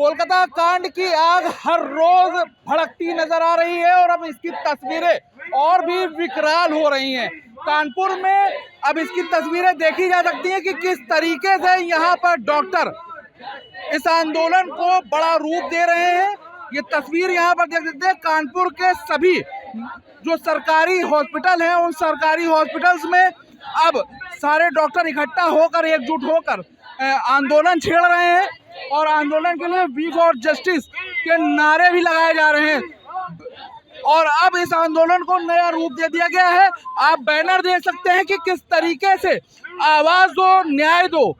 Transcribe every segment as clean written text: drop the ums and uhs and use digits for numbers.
कोलकाता कांड की आग हर रोज भड़कती नजर आ रही है और अब इसकी तस्वीरें और भी विकराल हो रही हैं। कानपुर में अब इसकी तस्वीरें देखी जा सकती हैं कि किस तरीके से यहाँ पर डॉक्टर इस आंदोलन को बड़ा रूप दे रहे हैं। ये तस्वीर यहाँ पर देख सकते हैं। कानपुर के सभी जो सरकारी हॉस्पिटल हैं, उन सरकारी हॉस्पिटल्स में अब सारे डॉक्टर इकट्ठा होकर, एकजुट होकर आंदोलन छेड़ रहे हैं और आंदोलन के लिए वी फॉर जस्टिस के नारे भी लगाए जा रहे हैं। और अब इस आंदोलन को नया रूप दे दिया गया है। आप बैनर देख सकते हैं कि किस तरीके से आवाज दो न्याय दो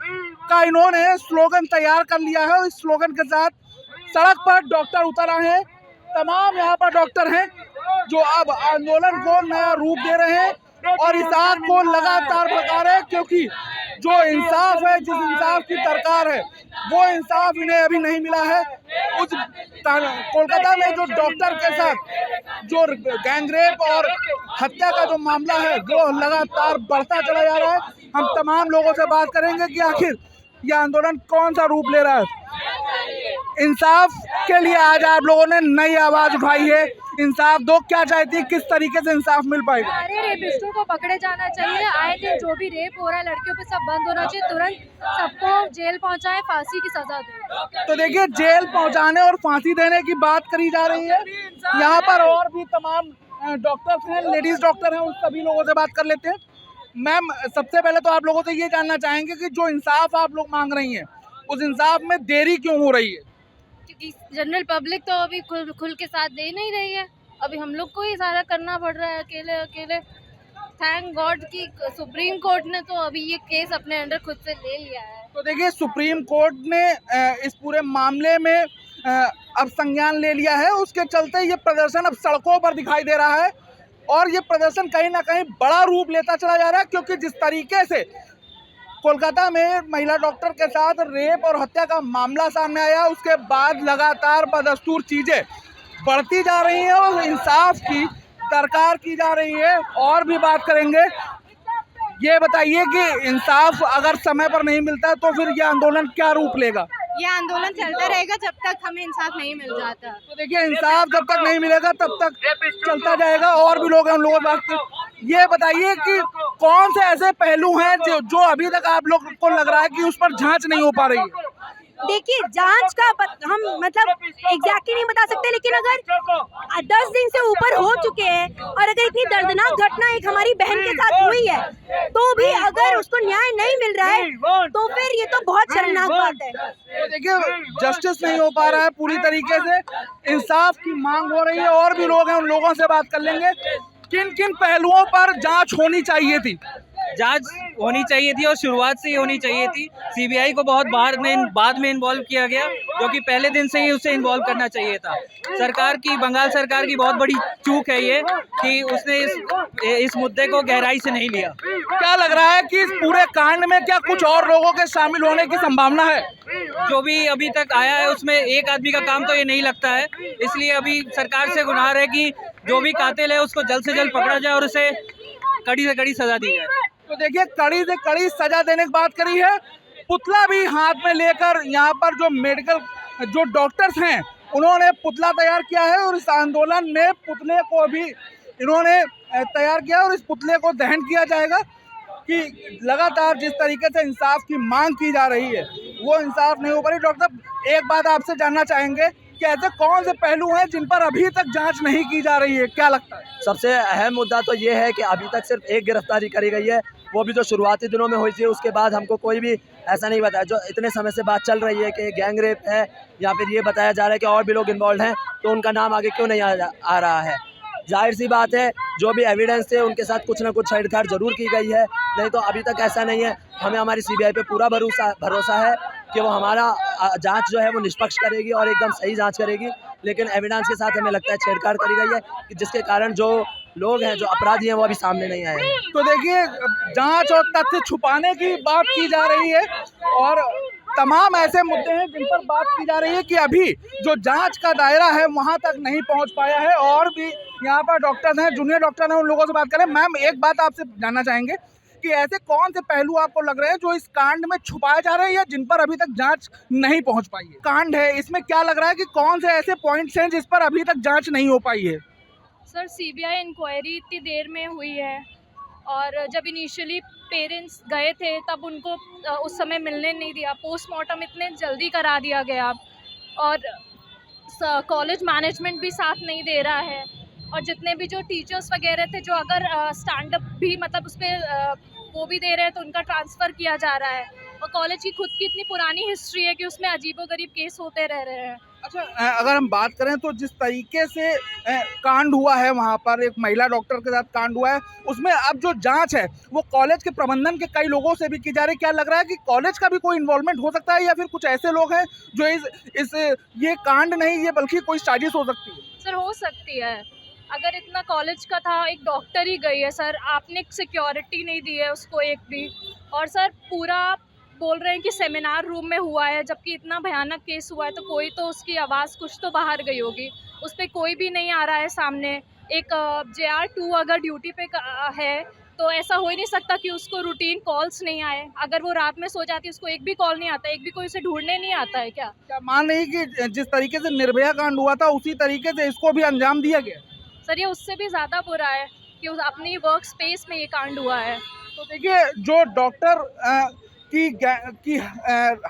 का इन्होंने स्लोगन तैयार कर लिया है। इस स्लोगन के साथ सड़क पर डॉक्टर उतर आए हैं। तमाम यहाँ पर डॉक्टर हैं जो अब आंदोलन को नया रूप दे रहे हैं और इस आग को लगातार भड़का रहे हैं, क्योंकि जो इंसाफ है, जिस इंसाफ की दरकार है, वो इंसाफ इन्हें अभी नहीं मिला है। उस कोलकाता में जो डॉक्टर के साथ जो गैंगरेप और हत्या का जो मामला है, वो लगातार बढ़ता चला जा रहा है। हम तमाम लोगों से बात करेंगे कि आखिर यह आंदोलन कौन सा रूप ले रहा है। इंसाफ के लिए आज आप लोगों ने नई आवाज उठाई है। इंसाफ दो, क्या चाहती है, किस तरीके से इंसाफ मिल पाएगा? सारे रेपिस्टों को पकड़े जाना चाहिए। आए दिन जो भी रेप हो रहा है लड़कियों पे, सब बंद होना चाहिए। तुरंत सबको जेल पहुंचाए, फांसी की सजा दे। तो देखिए, जेल पहुंचाने और फांसी देने की बात करी जा रही है। यहाँ पर और भी तमाम डॉक्टर्स हैं, लेडीज डॉक्टर हैं, उन सभी लोगों से बात कर लेते हैं। मैम, सबसे पहले तो आप लोगों से ये जानना चाहेंगे कि जो इंसाफ आप लोग मांग रही हैं, उस इंसाफ में देरी क्यों हो रही है? क्योंकि जनरल पब्लिक तो अभी खुल के साथ दे नहीं रही है। अभी हम लोग को ही सारा करना पड़ रहा है अकेले अकेले। थैंक गॉड कि सुप्रीम कोर्ट ने तो अभी ये केस अपने अंडर खुद से ले लिया है। तो देखिए, सुप्रीम कोर्ट ने इस पूरे मामले में अब संज्ञान ले लिया है। उसके चलते ये प्रदर्शन अब सड़कों पर दिखाई दे रहा है और ये प्रदर्शन कहीं ना कहीं बड़ा रूप लेता चला जा रहा है, क्योंकि जिस तरीके से कोलकाता में महिला डॉक्टर के साथ रेप और हत्या का मामला सामने आया, उसके बाद लगातार बदस्तूर चीजें बढ़ती जा रही हैं और इंसाफ की दरकार की जा रही है। और भी बात करेंगे। ये बताइए कि इंसाफ अगर समय पर नहीं मिलता तो फिर ये आंदोलन क्या रूप लेगा? ये आंदोलन चलता रहेगा जब तक हमें इंसाफ नहीं मिल जाता। तो देखिए, इंसाफ जब तक नहीं मिलेगा तब तक चलता जाएगा। और भी लोग हैं, उन लोगों से बात। ये बताइए कि कौन से ऐसे पहलू हैं जो अभी तक आप लोग को लग रहा है कि उस पर जांच नहीं हो पा रही है? देखिए, जांच का हम मतलब एग्जैक्टली नहीं बता सकते, लेकिन अगर 10 दिन से ऊपर हो चुके हैं और अगर इतनी दर्दनाक घटना एक हमारी बहन के साथ हुई है, तो भी अगर उसको न्याय नहीं मिल रहा है तो फिर ये तो बहुत शर्मनाक बात है। तो देखिए, जस्टिस नहीं हो पा रहा है पूरी तरीके से, इंसाफ की मांग हो रही है। और भी लोग हैं, उन लोगों से बात कर लेंगे। किन किन पहलुओं पर जांच होनी चाहिए थी? जांच होनी चाहिए थी और शुरुआत से ही होनी चाहिए थी। सीबीआई को बहुत बाद में इन्वॉल्व किया गया, जो कि पहले दिन से ही उसे इन्वॉल्व करना चाहिए था। बंगाल सरकार की बहुत बड़ी चूक है ये कि उसने इस मुद्दे को गहराई से नहीं लिया। क्या लग रहा है कि इस पूरे कांड में क्या कुछ और लोगों के शामिल होने की संभावना है? जो भी अभी तक आया है उसमें एक आदमी का काम तो ये नहीं लगता है, इसलिए अभी सरकार से गुहार है कि जो भी कातिल है उसको जल्द से जल्द पकड़ा जाए और उसे कड़ी से कड़ी सजा दी जाए। तो देखिए, कड़ी से कड़ी सजा देने की बात करी है। पुतला भी हाथ में लेकर यहाँ पर जो डॉक्टर्स हैं, उन्होंने पुतला तैयार किया है और इस आंदोलन में पुतले को भी इन्होंने तैयार किया और इस पुतले को दहन किया जाएगा कि लगातार जिस तरीके से इंसाफ की मांग की जा रही है, वो इंसाफ नहीं हो पा रही। डॉक्टर, एक बात आपसे जानना चाहेंगे कि ऐसे कौन से पहलू हैं जिन पर अभी तक जांच नहीं की जा रही है? क्या लगता है? सबसे अहम मुद्दा तो ये है कि अभी तक सिर्फ एक गिरफ्तारी करी गई है, वो भी जो शुरुआती दिनों में हुई थी। उसके बाद हमको कोई भी ऐसा नहीं बताया। जो इतने समय से बात चल रही है कि गैंग रेप है या फिर ये बताया जा रहा है कि और भी लोग इन्वॉल्व हैं, तो उनका नाम आगे क्यों नहीं आ रहा है? जाहिर सी बात है, जो भी एविडेंस थे उनके साथ कुछ ना कुछ छेड़छाड़ जरूर की गई है, नहीं तो अभी तक ऐसा नहीं है। हमें हमारी सीबीआई पे पूरा भरोसा है कि वो हमारा जांच जो है वो निष्पक्ष करेगी और एकदम सही जांच करेगी। लेकिन एविडेंस के साथ हमें लगता है छेड़छाड़ करी गई है, कि जिसके कारण जो लोग हैं, जो अपराधी हैं, वो अभी सामने नहीं आए हैं। तो देखिए, जांच और तथ्य छुपाने की बात की जा रही है और तमाम ऐसे मुद्दे हैं जिन पर बात की जा रही है कि अभी जो जांच का दायरा है वहां तक नहीं पहुंच पाया है। और भी यहाँ पर डॉक्टर्स हैं, जूनियर डॉक्टर हैं, उन लोगों से बात करें। मैम, एक बात आपसे जानना चाहेंगे कि ऐसे कौन से पहलू आपको लग रहे हैं जो इस कांड में छुपाए जा रहे हैं या जिन पर अभी तक जांच नहीं पहुंच पाई है? कांड है, इसमें क्या लग रहा है कि कौन से ऐसे पॉइंट्स हैं जिस पर अभी तक जांच नहीं हो पाई है? सर सीबीआई इंक्वायरी इतनी देर में हुई है और जब इनिशियली पेरेंट्स गए थे तब उनको उस समय मिलने नहीं दिया, पोस्टमार्टम इतने जल्दी करा दिया गया और कॉलेज मैनेजमेंट भी साथ नहीं दे रहा है और जितने भी जो टीचर्स वगैरह थे जो अगर स्टैंड अप भी मतलब उस पर वो भी दे रहे हैं तो उनका ट्रांसफ़र किया जा रहा है और कॉलेज की खुद की इतनी पुरानी हिस्ट्री है कि उसमें अजीबोगरीब केस होते रह रहे हैं। अच्छा, अगर हम बात करें तो जिस तरीके से कांड हुआ है, वहाँ पर एक महिला डॉक्टर के साथ कांड हुआ है, उसमें अब जो जांच है वो कॉलेज के प्रबंधन के कई लोगों से भी की जा रही है। क्या लग रहा है कि कॉलेज का भी कोई इन्वॉल्वमेंट हो सकता है या फिर कुछ ऐसे लोग हैं जो इस ये कांड नहीं, ये बल्कि कोई साजिश हो सकती है? सर हो सकती है, अगर इतना कॉलेज का था, एक डॉक्टर ही गई है सर, आपने सिक्योरिटी नहीं दी है उसको एक भी, और सर पूरा बोल रहे हैं कि सेमिनार रूम में हुआ है, जबकि इतना भयानक केस हुआ है तो कोई तो उसकी आवाज़ कुछ तो बाहर गई होगी, उस पर कोई भी नहीं आ रहा है सामने। एक JR2 अगर ड्यूटी पे है तो ऐसा हो ही नहीं सकता कि उसको रूटीन कॉल्स नहीं आए। अगर वो रात में सो जाती है उसको एक भी कॉल नहीं आता, एक भी कोई उसे ढूंढने नहीं आता है क्या? क्या मान रही कि जिस तरीके से निर्भया कांड हुआ था उसी तरीके से इसको भी अंजाम दिया गया? सर ये उससे भी ज़्यादा बुरा है कि अपनी वर्क स्पेस में ये कांड हुआ है। तो देखिए, जो डॉक्टर की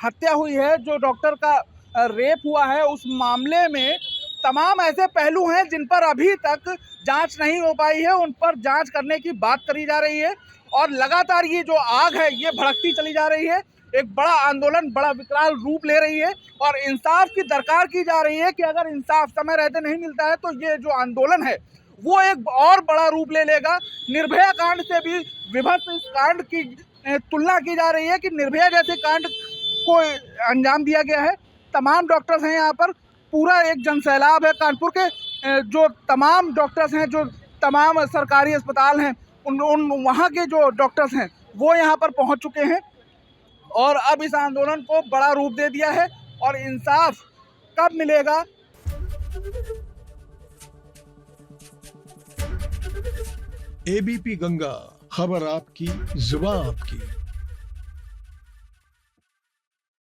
हत्या हुई है, जो डॉक्टर का रेप हुआ है, उस मामले में तमाम ऐसे पहलू हैं जिन पर अभी तक जांच नहीं हो पाई है, उन पर जांच करने की बात करी जा रही है और लगातार ये जो आग है ये भड़कती चली जा रही है। एक बड़ा आंदोलन बड़ा विकराल रूप ले रही है और इंसाफ की दरकार की जा रही है कि अगर इंसाफ समय रहते नहीं मिलता है तो ये जो आंदोलन है वो एक और बड़ा रूप ले लेगा। निर्भया कांड से भी विभत्स इस कांड की तुलना की जा रही है कि निर्भया जैसे कांड को अंजाम दिया गया है। तमाम डॉक्टर्स हैं यहाँ पर, पूरा एक जनसैलाब है। कानपुर के जो तमाम डॉक्टर्स हैं, जो तमाम सरकारी अस्पताल हैं, उन वहाँ के जो डॉक्टर्स हैं वो यहाँ पर पहुँच चुके हैं और अब इस आंदोलन को बड़ा रूप दे दिया है। और इंसाफ कब मिलेगा? ABP गंगा, खबर आपकी, जुबान आपकी।